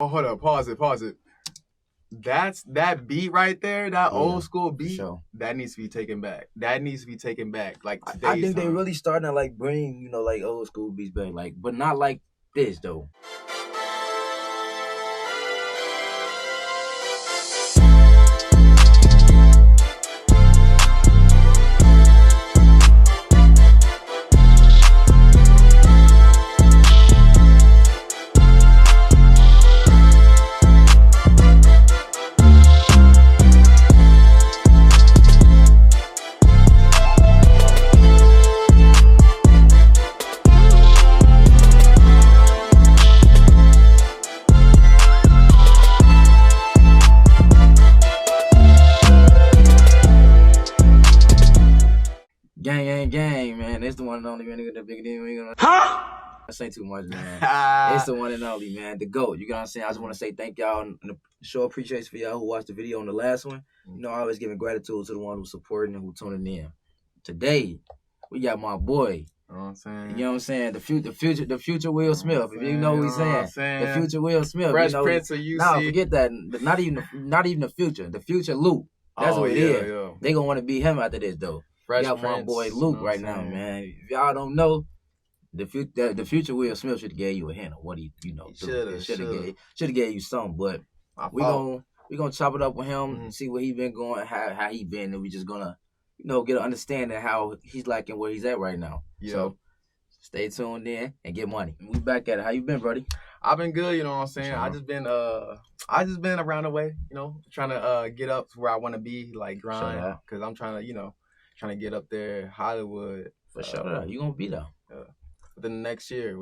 Oh, hold up, pause it. That beat right there, that old school beat, sure. that needs to be taken back. Like I think they really starting to like bring, like old school beats back, like, but not like this though. Gang, man. It's the one and only man. The big deal. I say too much, man. It's the one and only, man. The GOAT. You know what I'm saying? I just want to say thank y'all and show appreciation for y'all who watched the video on the last one. I always giving gratitude to the one who's supporting and who tuning in. Today, we got my boy. You know what I'm saying? You know what I'm saying? The future Will Smith. If you know what he's saying. The future Will Smith. Fresh Prince of UIUC. Nah, forget that. Not even the future. The future Luke. That's what it is. Yeah. They gonna want to be him after this though. Fresh we got Prince, my boy Luke right now, man. If y'all don't know, the future Will Smith should have gave you a hint of what he should have gave you something. But we gonna chop it up with him and see where he been going, how he been, and we just gonna get an understanding of how he's like and where he's at right now. Yeah. So stay tuned in and get money. We back at it. How you been, buddy? I've been good, you know what I'm saying? Sure. I just been around the way, trying to get up to where I want to be, like grind, because I'm trying to get up there, Hollywood. For sure, you gonna be there. Within the next year,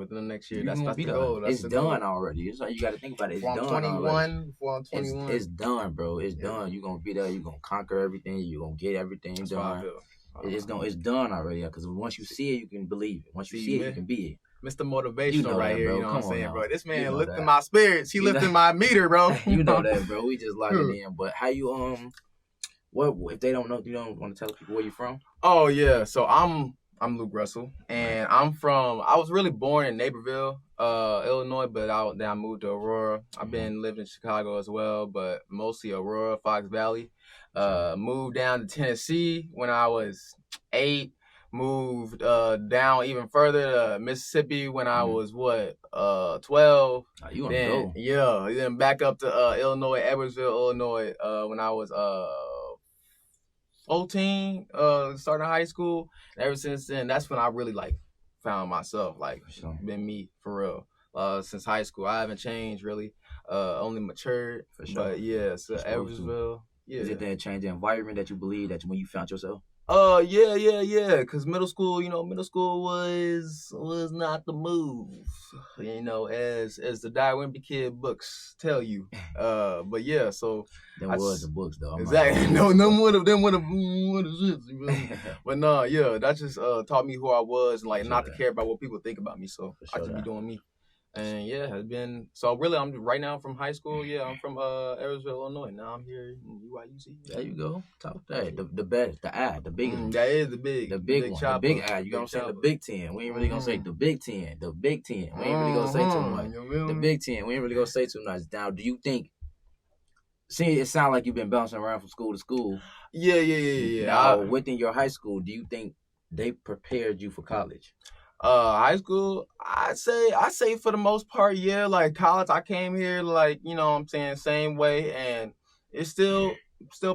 that's the goal. It's done already. It's like you got to think about it. It's done already. Before I'm 21. It's done, bro. It's done. You gonna be there. You gonna conquer everything. You gonna get everything done. It's done already. Because once you see it, you can believe it. Once you see it, you can be it. Mr. Motivational right here, you know what I'm saying, bro? This man lifting my spirits. He lifting my meter, bro. You know that, bro. We just lock it in. But how you what if they don't know? You don't want to tell people where you from? Oh yeah, so I'm Luke Russell, and I was really born in Naperville, Illinois, but then I moved to Aurora. I've been living in Chicago as well, but mostly Aurora, Fox Valley. Moved down to Tennessee when I was 8. Moved down even further to Mississippi when I was 12. Oh, you want to go? Yeah, then back up to Illinois, Edwardsville, Illinois, when I was 14, starting high school. And ever since then, that's when I really found myself, been me for real. Since high school, I haven't changed really, only matured. For sure. But yeah, so Edwardsville. Yeah. Is it that change the environment that you believe that when you found yourself? Yeah. Cause middle school was not the move, as the Die Wimpy Kid books tell you. But yeah, so them was the books though. Exactly. No, none would have. But no, yeah, that just taught me who I was, and not to care about what people think about me. So I just be doing me. And yeah, it's been so really. I'm right now from high school. Yeah, I'm from Edwardsville, Illinois. Now I'm here in UIUC. There you go. Top that. The best, the biggest. That is the big one, the big ad. You know what I'm saying? The Big 10. We ain't really gonna say the Big 10. The Big 10. We ain't really gonna say too much. The Big 10. We ain't really gonna say too much. Now, do you think? See, it sounds like you've been bouncing around from school to school. Yeah. Now, within your high school, do you think they prepared you for college? High school, I say for the most part, yeah. Like college, I came here same way, and it's still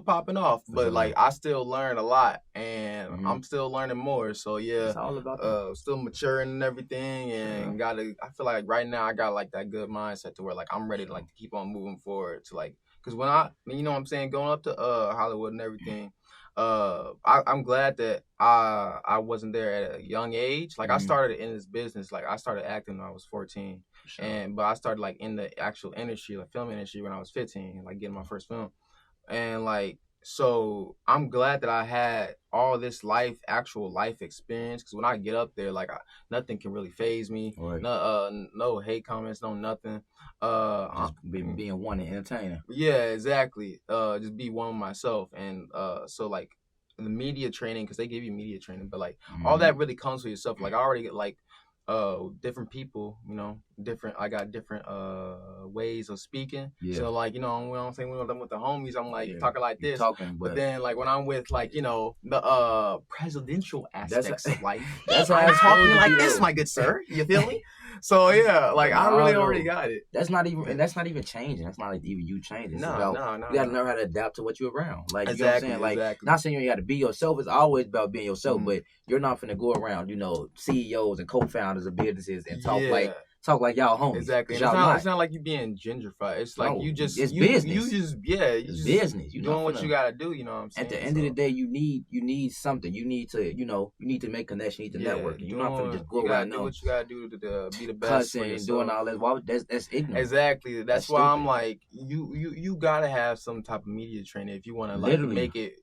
popping off. But I still learn a lot, and I'm still learning more. So yeah, it's all about still maturing and everything, and I feel like right now I got that good mindset to where I'm ready to keep on moving forward to because when going up to Hollywood and everything. I'm glad that I wasn't there at a young age. I started in this business. I started acting when I was 14, but I started in the actual industry, film industry, when I was 15, getting my first film, and so I'm glad that I had all this actual life experience. Because when I get up there, nothing can really faze me. Right. No hate comments, no nothing. Just being one and entertainer. Yeah, exactly. Just be one with myself, and so the media training, because they give you media training, but all that really comes for yourself. I already get different people, I got different ways of speaking. Yeah. So like, when I'm saying when I'm with the homies, I'm like talking like this. But then like when I'm with like, the presidential aspects of life, that's I'm talking like this, my good sir. You feel me? So yeah, like I really already got it. That's not even changing. That's not like even you changing. It's about you gotta learn how to adapt to what you're around. Like you know what I'm saying? Like not saying you gotta be yourself. It's always about being yourself, but you're not finna go around, CEOs and co-founders of businesses and talk like y'all homies. Exactly. Y'all it's not like you being gentrified. It's like it's business. It's business. You doing what you gotta do. You know what I'm saying? At the end of the day, you need something. You need to make connections. You need to network. You're not gonna just go around. Do what you gotta do to be the best. Cussing and doing all that. Why? That's ignorant. Exactly. That's why I'm like, you gotta have some type of media training if you want to like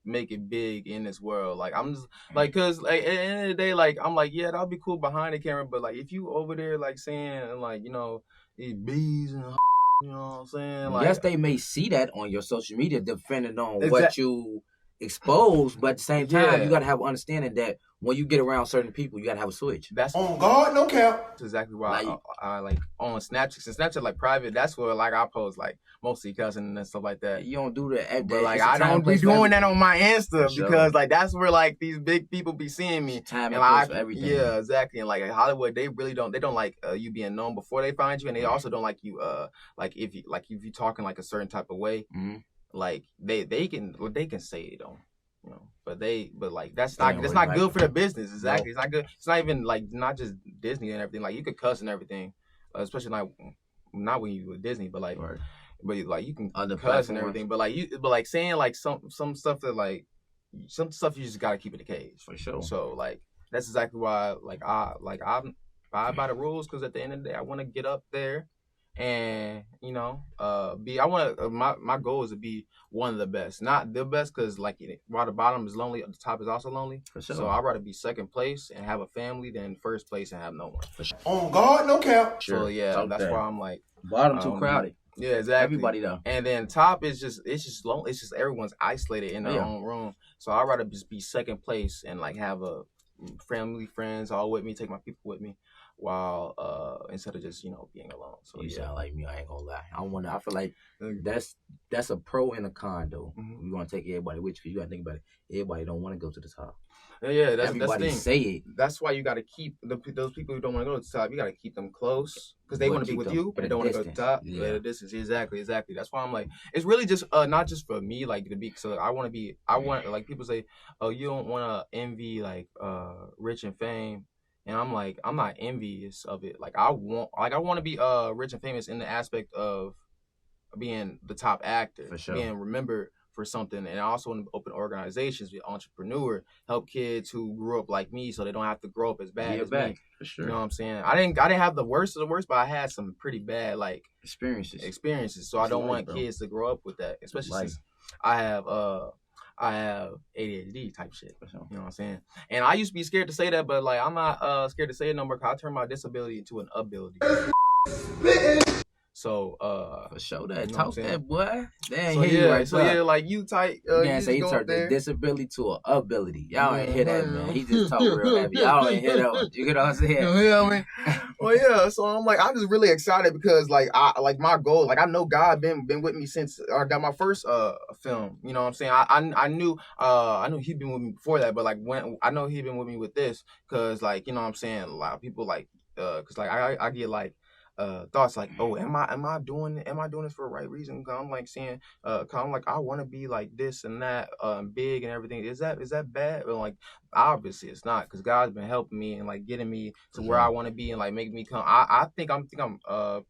make it big in this world. Like I'm just like, cause like at the end of the day, like I'm like, yeah, that'll be cool behind the camera, but like if you over there like saying like these bees and you know what I'm saying? Like, yes, they may see that on your social media depending on what you expose, but at the same time, you gotta have understanding that when you get around certain people, you gotta have a switch. That's on God, no cap. That's exactly why I like on Snapchat. Since Snapchat like private, that's where like I post like mostly cussing and stuff like that. You don't do that, but like I don't be doing that on my Insta because like that's where like these big people be seeing me. Time and place for everything. Yeah, exactly. And like in Hollywood, they really don't. They don't like you being known before they find you, and they also don't like you. Like if you talking like a certain type of way. Mm-hmm. Like they can say it on, but like that's not good for the business. Exactly, no. It's not good. It's not even like not just Disney and everything. Like you could cuss and everything, especially not when you with Disney, but like, but like you can cuss and everything. But like saying like some stuff that like some stuff you just gotta keep in the cage for sure. So like that's exactly why I abide by the rules because at the end of the day I want to get up there. And my goal is to be one of the best, not the best, because like while the bottom is lonely, the top is also lonely. For sure. So I'd rather be second place and have a family than first place and have no one. For sure. On God, no cap. Sure. So yeah, that's why I'm like bottom too crowded. Yeah, exactly. Everybody though. And then top is just lonely. It's just everyone's isolated in their own room. So I'd rather just be second place and like have a family, friends all with me, take my people with me. While instead of just being alone. So you sound like me. I ain't gonna lie. I feel like that's a pro and a con though. Mm-hmm. We're gonna take everybody with you because you gotta think about it. Everybody don't want to go to the top. Yeah, that's everybody that's the thing. Say it. That's why you gotta keep those people who don't want to go to the top. You gotta keep them close because they want to be with you, but they don't want to go to the top. Yeah, at a distance. Exactly. That's why I'm like, it's really just not just for me like to be. So I want like people say, oh, you don't want to envy like rich and fame. And I'm like, I'm not envious of it. Like I want to be rich and famous in the aspect of being the top actor, for sure. Being remembered for something. And I also want to open organizations, be an entrepreneur, help kids who grew up like me so they don't have to grow up as bad as me. For sure. You know what I'm saying? I didn't have the worst of the worst, but I had some pretty bad like experiences. So I don't want kids to grow up with that, especially since I have ADHD type shit. You know what I'm saying? And I used to be scared to say that, but like I'm not scared to say it no more because I turned my disability into an ability. So for sure that talk that boy. Damn, like you tight. So he turned the disability to an ability. Y'all ain't hear that, man. He just talk real happy. Y'all ain't hear that one. You get what I'm saying? Yeah, I mean. Well, yeah. So I'm just really excited because like my goal, like I know God been with me since I got my first film. You know what I'm saying? I knew he'd been with me before that, but like when I know he'd been with me with this because like you know what I'm saying, a lot of people like because like I get like thoughts like, oh, am I doing this for the right reason? Cause I'm like saying, I'm like I want to be like this and that, big and everything. Is that bad? But like obviously it's not, cause God's been helping me and like getting me to where I want to be and like making me come. I think I'm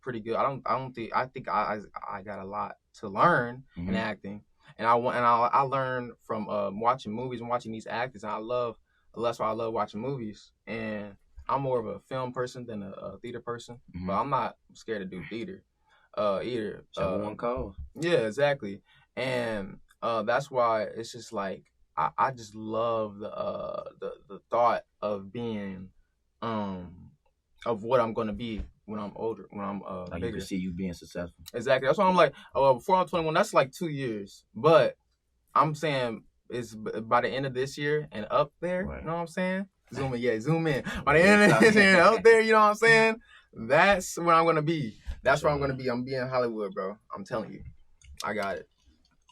pretty good. I think I got a lot to learn in acting, and I learned from watching movies and watching these actors, and that's why I love watching movies. And I'm more of a film person than a theater person, but I'm not scared to do theater either. One call. Yeah, exactly. And that's why it's just like I just love the thought of being of what I'm gonna be when I'm older, when I'm like bigger. You can see you being successful. Exactly. That's why I'm like, before I'm 21, that's like 2 years. But I'm saying it's by the end of this year and up there. Right. You know what I'm saying? Zoom in. By the end of this year, out there, you know what I'm saying? That's where I'm gonna be. That's where I'm gonna be. I'm being Hollywood, bro. I'm telling you, I got it.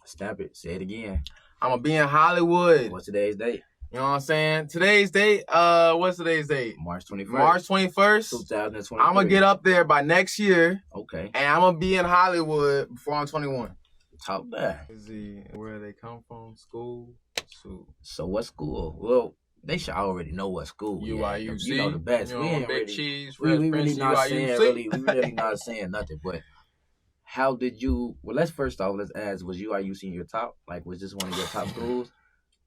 Stop it. Say it again. I'm gonna be in Hollywood. What's today's date? You know what I'm saying? Today's date, what's today's date? March 21st. March 21st. 2023. I'm gonna get up there by next year. Okay. And I'm gonna be in Hollywood before I'm 21. Talk that. Where they come from? School? So what school? Well, they should already know what school. UIUC. You know the best. You know, we ain't big really, cheese. we really not UIUC. saying we really not saying nothing. But how did you? Well, let's first off let's ask: was UIUC in your top? Like, was this one of your top schools,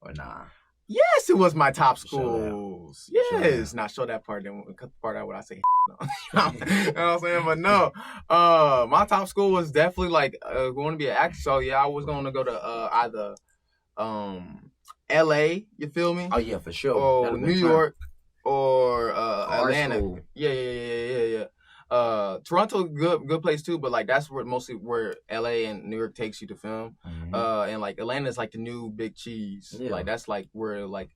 or nah? Yes, it was my top schools. Yes, not show that part. Then cut the part out what I say. No. You know what I'm saying? But no, my top school was definitely like going to be an actor. So yeah, I was going to go to either LA. You feel me? Oh yeah, for sure. Or New York, or Atlanta. School. Yeah. Toronto, good place too, but like that's mostly where LA and New York takes you to film. Mm-hmm. And like Atlanta's like the new big cheese. Yeah. Like that's like where like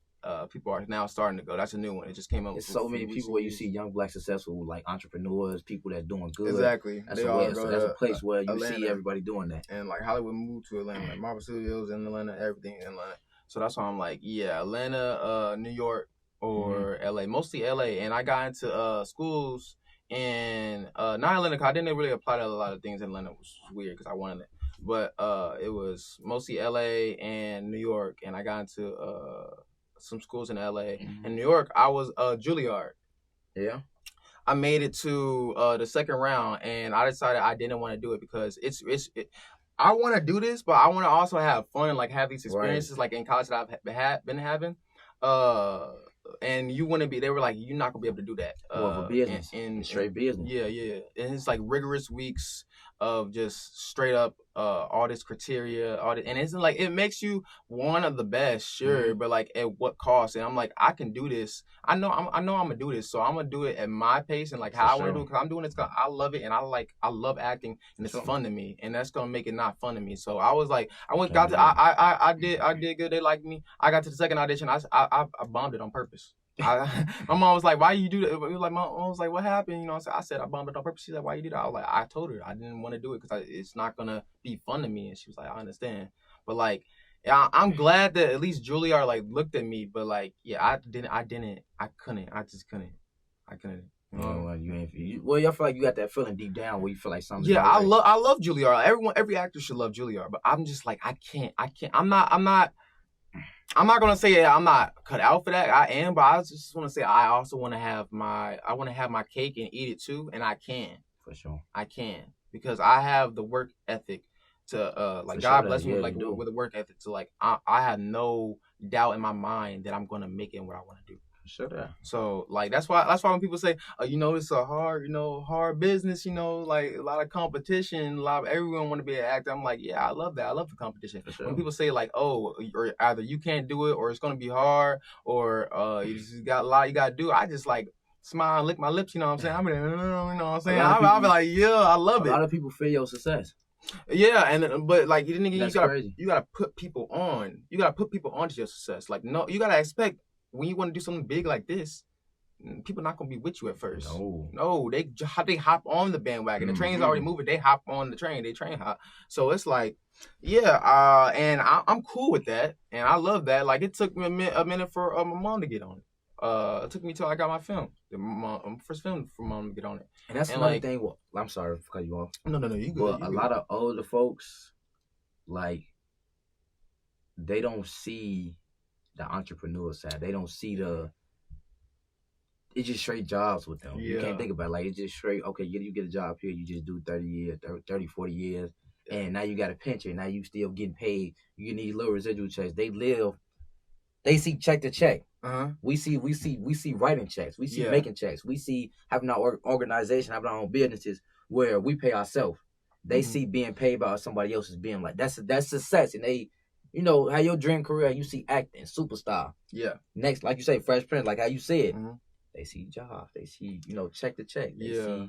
people are now starting to go. That's a new one. It just came up. There's so many people where you see young black successful like entrepreneurs, people that's doing good. Exactly. That's a place where you see everybody doing that. And like Hollywood moved to Atlanta, like Marvel Studios in Atlanta, everything in Atlanta. So that's why I'm like, yeah, Atlanta, New York, or LA. Mostly LA. And I got into schools in not Atlanta, cause I didn't really apply to a lot of things in Atlanta, which was weird because I wanted it. But it was mostly LA and New York, and I got into some schools in LA. Mm-hmm. In New York, I was Juilliard. Yeah. I made it to the second round, and I decided I didn't want to do it because I want to do this, but I want to also have fun and like have these experiences like in college that I've been having. And you wouldn't be. They were like, you're not gonna be able to do that. For business, straight business. Yeah. And it's like rigorous weeks of just straight up all this criteria, and it's like it makes you one of the best, sure, but like at what cost? And I'm like, I can do this. I know I'm gonna do this, so I'm gonna do it at my pace and like how I want to do it. Cause I'm doing this, cause I love it, and I love acting, and it's fun to me, and that's gonna make it not fun to me. So I was like, I did good. They liked me. I got to the second audition. I bombed it on purpose. My mom was like, why you do that? It was like, my mom was like, what happened? You know, I said, I bombed it on purpose. She's like, why you did that? I was like, I told her I didn't want to do it because it's not going to be fun to me. And she was like, I understand. But like, yeah, I'm glad that at least Juilliard like looked at me. But like, yeah, I couldn't. I just couldn't. I couldn't. Well, y'all feel like you got that feeling deep down where you feel like something. Yeah, I love Juilliard. Every actor should love Juilliard. But I'm just like, I can't. I'm not gonna say I'm not cut out for that. I am, but I just want to say I also want to have my cake and eat it too, and I can. For sure. I can because I have the work ethic to like God bless me like with the work ethic to like I have no doubt in my mind that I'm gonna make it what I want to do. Sure. So like that's why when people say it's a hard business, like a lot of competition, everyone want to be an actor. I'm like, yeah, I love that. I love the competition. Sure. When people say like, or either you can't do it or it's gonna be hard or you just got a lot you gotta do, I just like smile and lick my lips, you know what I'm saying? I'm you know what I'm saying? I'll be like, yeah, I love it. A lot of people fear your success. Yeah, but like you gotta put people on. You gotta put people onto your success. Like no, you gotta expect when you want to do something big like this, people not gonna be with you at first. No, they hop on the bandwagon. The train's already moving. They hop on the train. They train hop. So it's like, yeah, and I'm cool with that, and I love that. Like it took me a minute for my mom to get on it. It took me till I got my film, my first film for mom to get on it. And that's another thing. Well, I'm sorry for cutting you off. No, you good. But a lot of older folks, like, they don't see the entrepreneur side. They don't see it's just straight jobs with them. Yeah. You can't think about it. Like, it's just straight, okay, you get a job here, you just do 30 years, 30, 40 years, and now you got a pension. Now you still getting paid. You get these little residual checks. They see check to check. Uh-huh. We see writing checks. We see making checks. We see having our organization, having our own businesses where we pay ourselves. They see being paid by somebody else's being like, that's success. And they, how your dream career, you see acting, superstar. Yeah. Next, like you say, Fresh Prince, like how you said, they see jobs. They see, check to check. They see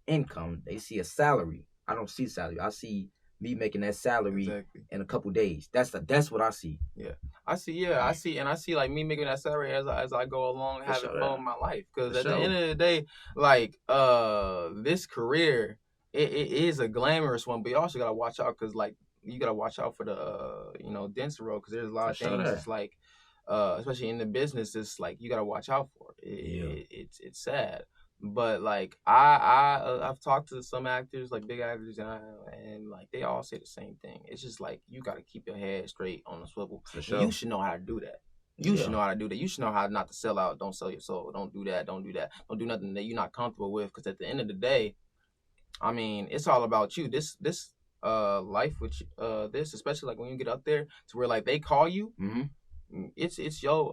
income. They see a salary. I don't see salary. I see me making that salary in a couple days. That's what I see. Yeah, I see like me making that salary as I go along, having fun with my life. Because at the end of the day, like this career, it is a glamorous one, but you also gotta watch out because like you gotta watch out for the denser road because there's a lot of things. It's like especially in the business, it's like you gotta watch out for it. It's sad. But like I've talked to some actors, like big actors, and like they all say the same thing. It's just like you got to keep your head straight on the swivel. For sure. You should know how to do that. You should know how to do that. You should know how not to sell out. Don't sell your soul. Don't do that. Don't do that. Don't do nothing that you're not comfortable with. Because at the end of the day, I mean, it's all about you. This life, which this, especially like when you get up there to where like they call you, it's your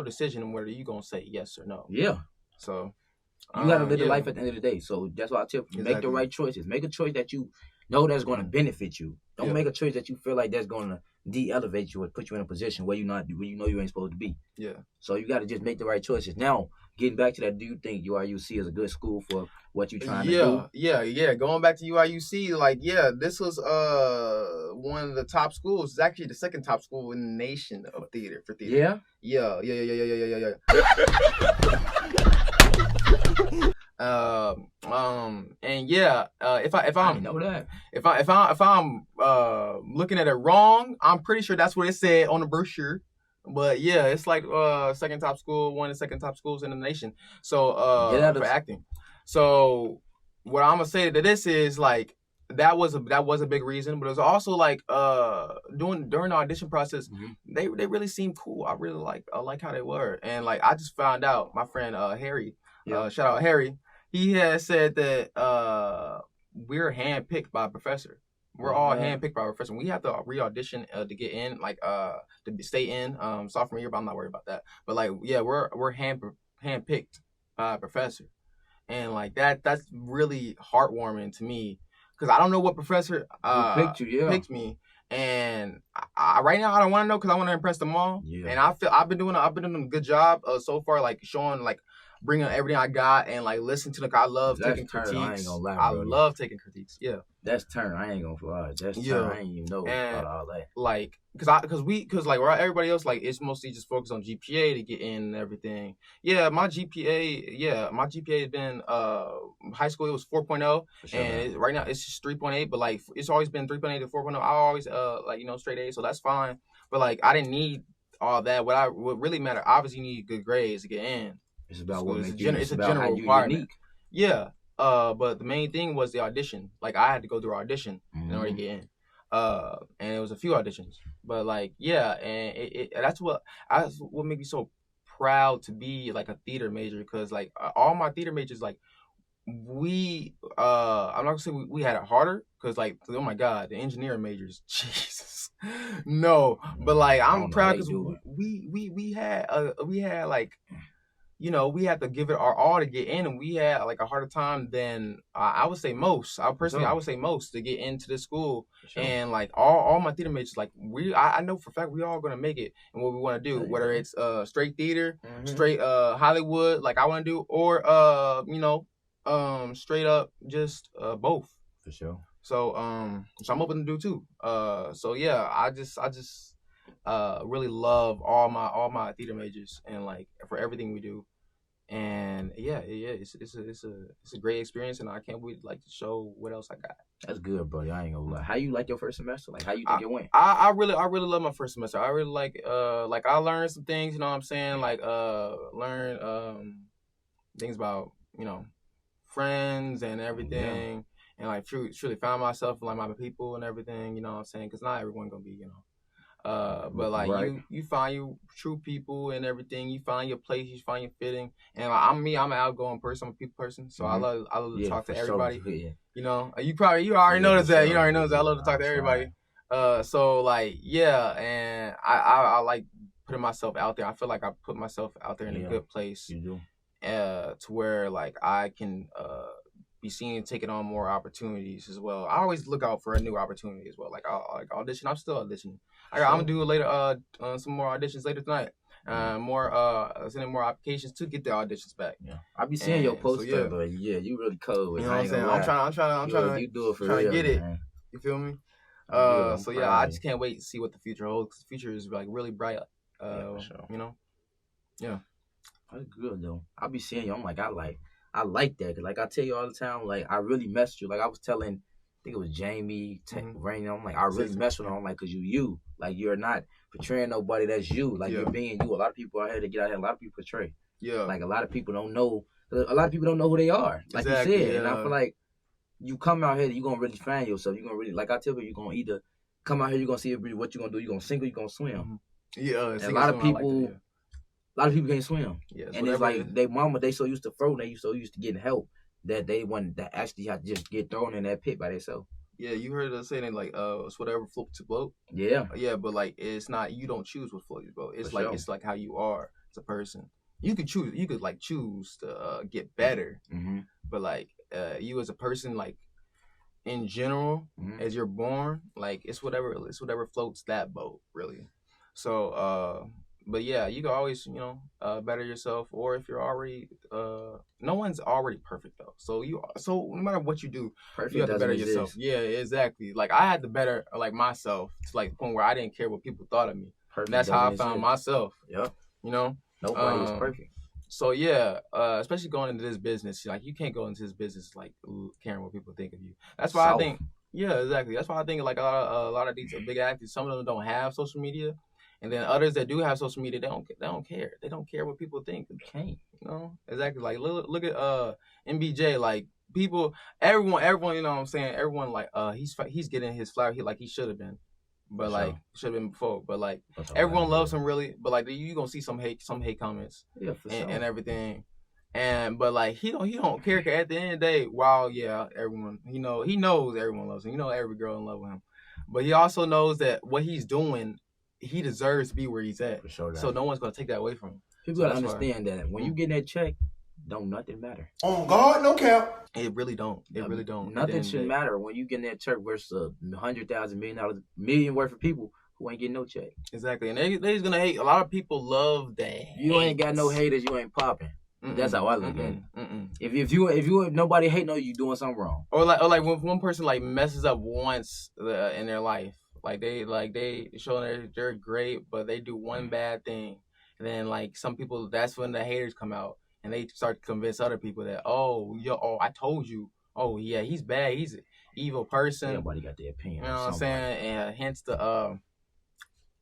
decision whether you gonna say yes or no. Yeah. So you gotta live the life at the end of the day. So that's why I tell you, make the right choices. Make a choice that you know that's going to benefit you. Don't make a choice that you feel like that's going to de-elevate you or put you in a position where you know you ain't supposed to be. Yeah. So you got to just make the right choices. Now, getting back to that, do you think UIUC is a good school for what you're trying to do? Yeah. Going back to UIUC, like, this was one of the top schools. It's actually the second top school in the nation of theater for theater. Yeah. And if I'm looking at it wrong, I'm pretty sure that's what it said on the brochure. But yeah, it's like second top school, one of the second top schools in the nation. So for acting. So what I'm gonna say to this is like that was a big reason, but it was also like during the audition process, they really seemed cool. I like how they were, and like I just found out my friend Harry, shout out Harry, he has said that we're handpicked by a professor. We're all handpicked by a professor. We have to re-audition to get in, like to stay in sophomore year, but I'm not worried about that. But like, yeah, we're handpicked by a professor, and like that's really heartwarming to me because I don't know what professor picked me, and I right now I don't want to know because I want to impress them all. Yeah. And I feel I've been doing a good job so far, like showing like bringing everything I got and like listen to I love taking critiques. I ain't gonna lie, I love taking critiques. Yeah. That's turn. I ain't gonna lie. That's turn. I ain't even know about all that. Like, cause like everybody else, like it's mostly just focused on GPA to get in and everything. Yeah, my GPA has been high school it was 4.0, sure, and right now it's just 3.8. But like it's always been 3.8 to 4.0. I always straight A, so that's fine. But like I didn't need all that. What really mattered, obviously, you need good grades to get in. It's about what makes it's a general requirement. Yeah. But the main thing was the audition. Like I had to go through audition in order to get in. And it was a few auditions. But like, yeah, and that's what made me so proud to be like a theater major because like all my theater majors, like we I'm not gonna say we had it harder because like oh my god the engineering majors Jesus no but like I'm proud because we had like we had to give it our all to get in, and we had like a harder time than I would say most. I would say most to get into this school. Sure. And like all my theater mates, like I know for a fact we all gonna make it in what we want to do, whether it's straight theater, straight Hollywood, like I want to do, or straight up just both. For sure. So I'm open to do too. So yeah, I just really love all my theater majors and like for everything we do. And yeah, it's a great experience, and I can't wait like to show what else I got. That's good, buddy. I ain't gonna lie. How you like your first semester? Like how you think it went? I really love my first semester. I really like I learned some things. You know what I'm saying? Like learn things about friends and everything, and like truly found myself and like my people and everything. You know what I'm saying? Because not everyone gonna be but like you find your true people and everything. You find your place. You find your fitting. And like, I'm an outgoing person. I'm a people person. So I love to talk to everybody. Sure. Yeah. You already noticed that. You already know that I love to talk to everybody. So like and I like putting myself out there. I feel like I put myself out there in a good place. You do. To where like I can be seen and taking on more opportunities as well. I always look out for a new opportunity as well. Like I audition. I'm still auditioning. I'm gonna do later some more auditions later tonight. sending more applications to get the auditions back. Yeah, I be seeing your posts, so, but yeah, you really cold. You know what I'm saying? I'm trying you do it for real, to get man. It. You feel me? So yeah, I just can't wait to see what the future holds. Cause the future is like really bright. For sure. You know? Yeah. That's good though. I be seeing you. I'm like, I like that. Cause like I tell you all the time, like I really messed you. Like I was telling, I think it was Jamie, Rain. I'm like, I really mess with her. I'm like, cause you. Like you're not portraying nobody that's you. Like you're being you. A lot of people out here to get out here. A lot of people portray. Yeah. Like a lot of people don't know. A lot of people don't know who they are. Like you said. And I feel like you come out here, you're gonna really find yourself. You're gonna really, like I tell you, you're gonna either come out here, you're gonna see what you're gonna do. You're gonna sink or you're gonna swim. Yeah. And a lot of people. A lot of people can't swim. Yeah, and it's like they mama, they so used to floating, they so used to getting help that they want to actually have to just get thrown in that pit by themselves. Yeah, you heard us saying like it's whatever floats to float. Yeah. Yeah, but like it's not, you don't choose what floats your boat. It's like it's like how you are as a person. You could choose to get better. But like you as a person, like in general, as you're born, like it's whatever floats that boat, really. So but yeah, you can always, better yourself. Or if you're already, no one's already perfect though. So no matter what you do, you have to better yourself. Yeah, exactly. Like I had to better like myself to like the point where I didn't care what people thought of me. That's how I found myself. Yep. Nobody is perfect. So yeah, especially going into this business, like you can't go into this business like caring what people think of you. That's why I think. Yeah, exactly. That's why I think like a lot of these big actors, some of them don't have social media. And then others that do have social media, they don't care. They don't care what people think. They can't, exactly. Like look at MBJ. Like people, everyone, you know what I'm saying. Everyone like he's getting his flower. He should have been, but like should have been before. But like everyone loves him really. But like you gonna see some hate comments, and everything. But like he don't care. Cause at the end of the day, everyone he knows everyone loves him. Every girl in love with him. But he also knows that what he's doing, he deserves to be where he's at. For sure, so no one's gonna take that away from him. People gotta understand that when you get that check, don't nothing matter. On God, no cap. It really don't. It really don't. Nothing should matter when you get that check versus $100,000 million worth of people who ain't getting no check. Exactly, and they's gonna hate. A lot of people love that. You ain't got no haters. You ain't popping. That's how I look at it. If you nobody hating on you, doing something wrong. Or like when one person like messes up once in their life. Like they show they're great, but they do one bad thing, and then like some people, that's when the haters come out and they start to convince other people that I told you, yeah, he's bad, he's an evil person. Everybody got their opinion. You know what I'm saying? And hence the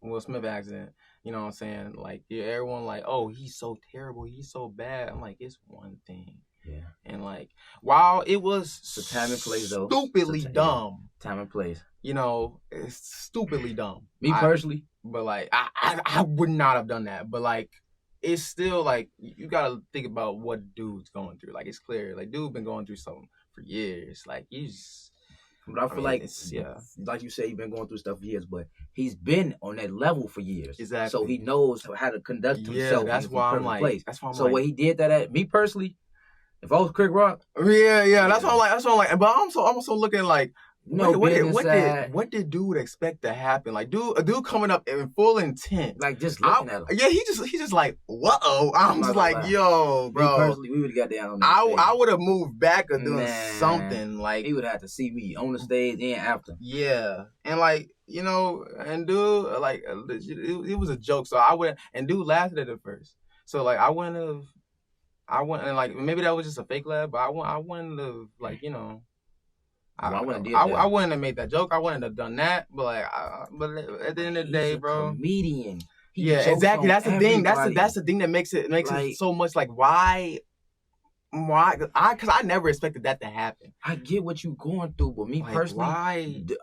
Will Smith accident. You know what I'm saying? Like everyone like, he's so terrible, he's so bad. I'm like, it's one thing. Yeah. And like, while it was the time and place though, stupidly dumb. Time and place. It's stupidly dumb. Me personally. But like I would not have done that. But like it's still like you gotta think about what dude's going through. Like it's clear. Like dude been going through something for years. Like he's But I feel like like you said, he's been going through stuff for years, but he's been on that level for years. Exactly. So he knows how to conduct himself. That's why I'm like. So when he did that at me personally, if I was Chris Rock, that's what I'm like. But I'm also looking like, what did dude expect to happen? Like a dude coming up in full intent, like just looking at him. Yeah, he just like, whoa. I'm just like, yo, bro. Me personally, we would have got down on that I would have moved back or doing something. Like he would have to see me on the stage and after. Yeah, and like and dude, like it was a joke. So I went and dude laughed at it first. So like I went and like maybe that was just a fake laugh, but I wouldn't have like I wouldn't have made that joke. I wouldn't have done that. But like, but at the end of the day, bro, comedian. Exactly. That's the thing. That's the thing that makes it so much like why. Because I never expected that to happen. I get what you're going through, but me personally,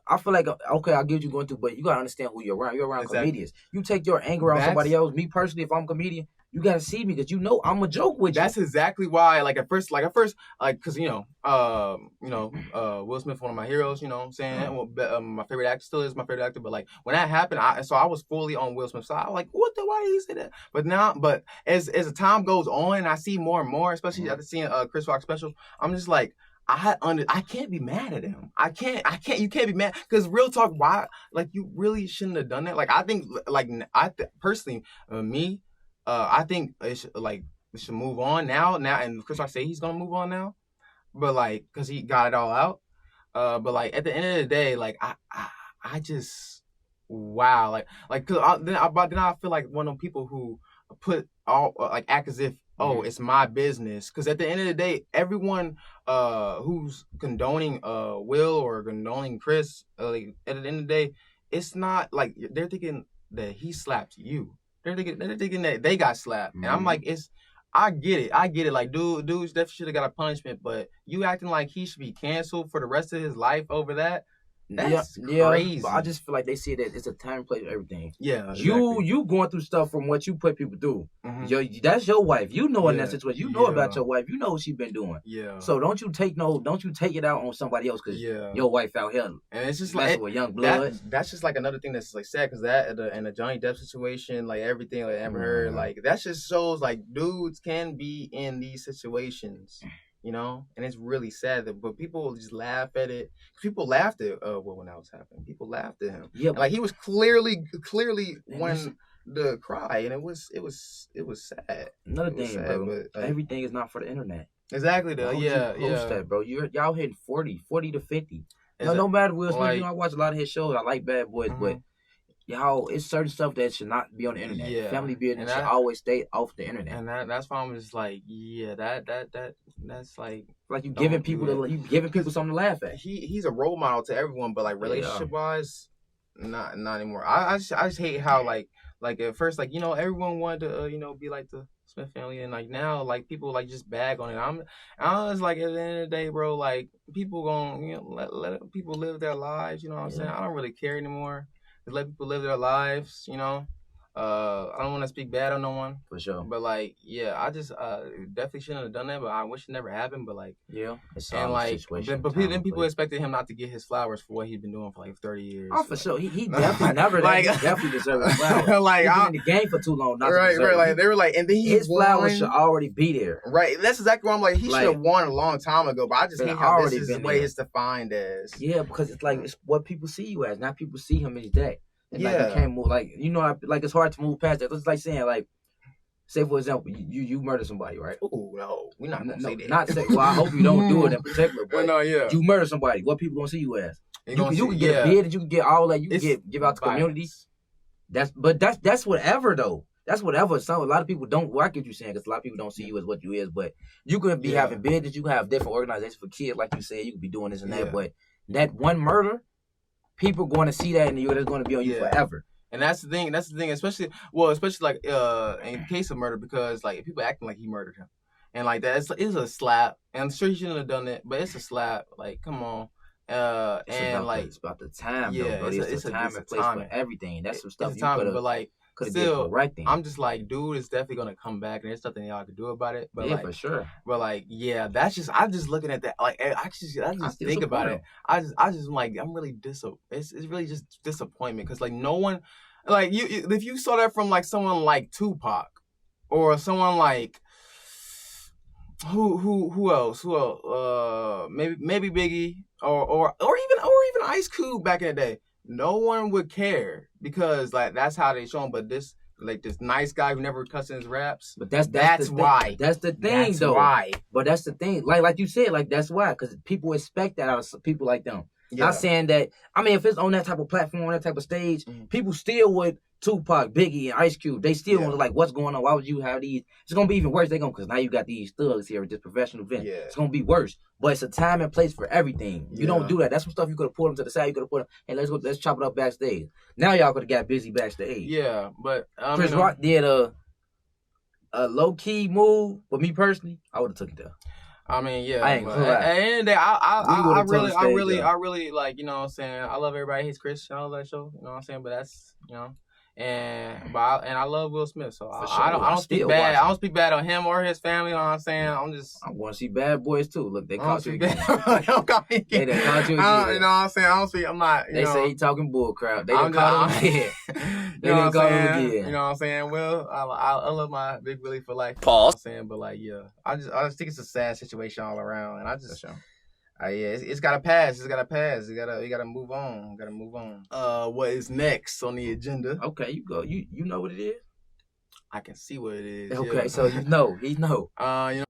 I feel like okay, I get what you're going through, but you gotta understand who you're around. You're around comedians. You take your anger on somebody else. Me personally, if I'm a comedian, you gotta see me because I'm a joke with you. That's exactly why. Like at first, because Will Smith, one of my heroes. You know what I'm saying? My favorite actor still is my favorite actor. But like when that happened, I was fully on Will Smith's side. I was like, why did he say that? But as the time goes on, I see more and more, especially after seeing Chris Rock special. I'm just like, I can't be mad at him. You can't be mad because real talk. Why? Like you really shouldn't have done that. Like I think, personally, me. I think we should move on now. And Chris Rock say he's gonna move on now, but like, cause he got it all out. But like at the end of the day, like I just wow, cause then I feel like one of them people who put all like act as if it's my business. Cause at the end of the day, everyone who's condoning Will or condoning Chris, like at the end of the day, it's not like they're thinking that he slapped you. They're thinking that they got slapped, and I'm like, I get it. Like, dudes definitely should have got a punishment, but you acting like he should be canceled for the rest of his life over that? That's crazy. But I just feel like they see that it's a time and place for everything. Yeah, exactly. You going through stuff from what you put people through. That's your wife. You know in that situation. You know about your wife. You know what she been doing. Yeah. So don't you take it out on somebody else because your wife out here. And it's just messing with young blood. That's just like another thing that's like sad because that and the Johnny Depp situation, like everything like Amber Heard, like that just shows like dudes can be in these situations. You know, and it's really sad but people just laugh at it. People laughed at when that was happening. People laughed at him. Yeah, like he was clearly when the cry, and it was sad. Another thing, sad, bro. But, everything is not for the internet. Exactly, though. That, bro. Y'all hitting 40 to 50. No matter Will Smith. You know, I watch a lot of his shows. I like Bad Boys, but y'all, it's certain stuff that should not be on the internet. Yeah. Family business should always stay off the internet. And that's why I'm just like, that's like you giving people something to laugh at. He's a role model to everyone, but like relationship wise, not anymore. I just hate how like at first like everyone wanted to be like the Smith family, and like now like people like just bag on it. I'm just like at the end of the day, bro, like people gonna let people live their lives. You know what I'm saying? I don't really care anymore. Let people live their lives, I don't want to speak bad on no one. For sure. But like, I just definitely shouldn't have done that, but I wish it never happened. But like, it's and like, but then people expected him not to get his flowers for what he'd been doing for like 30 years. Oh, for sure. He definitely never he definitely deserves his flowers. Like, he's been in the game for too long. Right. Like they were like, and then his flowers should already be there. Right. That's exactly what I'm like. He should have won a long time ago. But I just hate how this is the way it's defined as. Yeah, because it's like it's what people see you as. Now people see him as that. And like you can't move, like it's hard to move past that. It's like saying, like, say for example, you murder somebody, right? Oh no, we're not gonna say that. Not say. Well, I hope you don't do it in particular. But you murder somebody. What people gonna see you as? You can get a bid, and you can get all that. You can give out to community. That's whatever though. That's whatever. A lot of people don't. Well, I get you saying because a lot of people don't see you as what you is. But you could be having bids. You can have different organizations for kids, like you said. You could be doing this and that. But that one murder. People going to see that and that's going to be on you forever. And that's the thing, especially like in case of murder, because like people acting like he murdered him. And like that it's a slap. And I'm sure he shouldn't have done it, but it's a slap. Like, come on. It's about the time, though, bro. It's a time and place for everything. That's some stuff you could have. But like still, I'm just like, dude, it's definitely gonna come back, and there's nothing y'all can do about it. But for sure. But like, that's just I'm just looking at that. Like, I just think about it. I just like I'm really it's really just disappointment because like no one, like if you saw that from like someone like Tupac or someone like who else? Maybe Biggie or even Ice Cube back in the day. No one would care because like that's how they show him. But this nice guy who never cussed in his raps. But that's why. That's the thing, though. Why. But that's the thing. Like you said, like that's why. Because people expect that out of people like them. Not saying that. I mean, if it's on that type of platform, on that type of stage, people still would Tupac, Biggie, and Ice Cube. They still want to like, what's going on? Why would you have these? It's gonna be even worse. Because now you got these thugs here at this professional event. Yeah. It's gonna be worse. But it's a time and place for everything. You don't do that. That's some stuff you could have pulled them to the side. You could have put them, hey, let's chop it up backstage. Now y'all could have got busy backstage. Yeah, but Chris Rock did a low key move. But me personally, I would have took it there. I mean, I ain't gonna lie. At the end of the day, I really like, you know what I'm saying. I love everybody hates Chris. I love that show. You know what I'm saying. But that's I love Will Smith, so I don't speak bad. I don't speak bad on him or his family. You know what I'm saying? I want to see Bad Boys too. Look, they caught you again. They caught me again. They caught you again. You know what I'm saying? I don't speak. I'm not. They say he talking bull crap. They done caught him again. They done caught him again. You know what I'm saying? Will, I love my Big Willie for life. Pause. You know what I'm saying, but like, I just think it's a sad situation all around, and I just. It's gotta pass. You gotta move on. What is next on the agenda? Okay, you go. You know what it is? I can see what it is. Okay, yeah. so you know, he know. You know